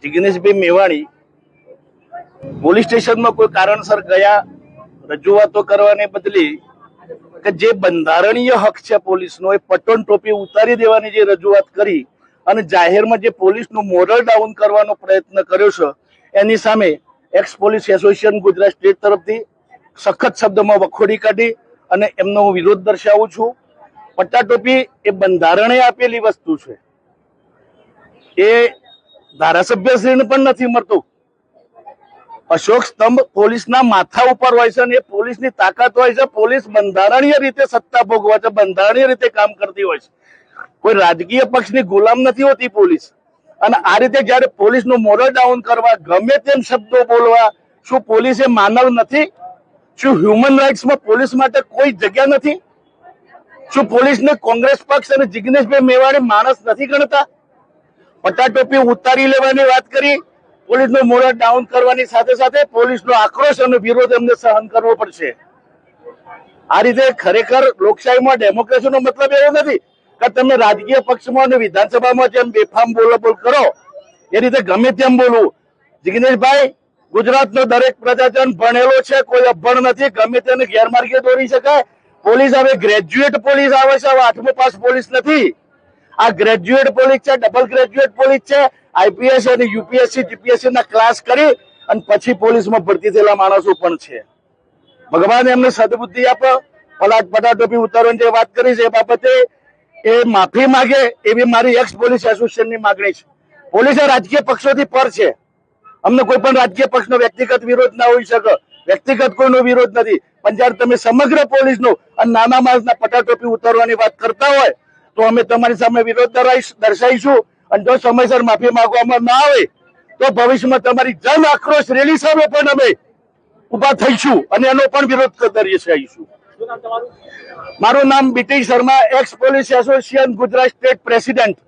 જિગ્નેશભાઈ મેવાણી પોલીસ સ્ટેશનમાં કોઈ કારણસર ગયા, રજૂઆતો કરવાને બદલે કે જે બંધારણીય હક છે પોલીસનો એ પટોન ટોપી ઉતારી દેવાની જે રજૂઆત કરી અને જાહેરમાં જે પોલીસનું મોરલ ડાઉન કરવાનો પ્રયત્ન કર્યો છે, એની સામે x police association Gujarat state તરફથી સખત શબ્દમાં વખોડી કાઢી અને એમનો હું વિરોધ દર્શાવું છું. પટ્ટા ટોપી એ બંધારણે આપેલી વસ્તુ છે, એ ધારાસભ્યશ્રીને પણ નથી મળતું. અશોક સ્તંભ પોલીસના માથા ઉપર હોય છે અને એ પોલીસની તાકાત હોય છે. પોલીસ બંધારણીય રીતે સત્તા ભોગવે છે, બંધારણીય રીતે કામ કરતી હોય છે. કોઈ રાજકીય પક્ષની ગુલામ નથી હોતી પોલીસ. અને આ રીતે જયારે પોલીસનું મોરલ ડાઉન કરવા, ગમે તેમ શબ્દો બોલવા, શું પોલીસ એ માનવ નથી? શું હ્યુમન રાઇટ્સમાં પોલીસ માટે કોઈ જગ્યા નથી? શું પોલીસને કોંગ્રેસ પક્ષ અને જિગ્નેશભાઈ મેવાણી માણસ નથી ગણતા? પટ્ટા ટોપી ઉતારી લેવાની વાત કરી, પોલીસનો મોરલ ડાઉન કરવાની સાથે સાથે પોલીસનો આક્રોશ અને વિરોધ એમને સહન કરવો પડશે. આ રીતે ખરેખર લોકશાહીમાં ડેમોક્રેસીનો મતલબ એવો નથી કે તમે રાજકીય પક્ષમાં અને વિધાનસભામાં જેમ બેફામ બોલાબોલ કરો એ રીતે ગમે તેમ બોલવું. જિગ્નેશભાઈ, ગુજરાતનો દરેક પ્રજાજન ભણેલો છે, કોઈ અભણ નથી. ગમે તેને ગેરમાર્ગે દોરી શકાય. પોલીસ હવે ગ્રેજ્યુએટ પોલીસ આવે છે, હવે 8મું પાસ પોલીસ નથી. આ ગ્રેજ્યુએટ પોલીસ છે, ડબલ ગ્રેજ્યુએટ પોલીસ છે. આઈપીએસ અને યુપીએસસી જીપીએસસી ના ક્લાસ કરી અને પછી પોલીસમાં ભરતી થયેલા માણસો પણ છે. ભગવાન એમને સદબુદ્ધિ આપે. પટ્ટા ટોપી ઉતારવાની જે વાત કરી છે એ બાબતે એ માફી માંગે એવી મારી એક્સ પોલીસ એસોસિએશનની માંગણી છે. પોલીસ રાજકીય પક્ષોથી પર છે. અમને કોઈ પણ રાજકીય પક્ષનો વ્યક્તિગત વિરોધ ના હોઈ શકે, વ્યક્તિગત કોઈનો વિરોધ નથી. પણ જયારે તમે સમગ્ર પોલીસનો અને નાના માણસના પટ્ટા ટોપી ઉતારવાની વાત કરતા હોય તો અમે તમારી સામે વિરોધ દર્શાવીશું. અને જો સમયસર માફી માંગવામાં ના આવે તો ભવિષ્યમાં તમારી જન આક્રોશ રેલી સામે પણ અમે ઉભા થઈશું અને એનો પણ વિરોધ દર્શાવીશું. મારું નામ BT Sharma, ex police association Gujarat state president.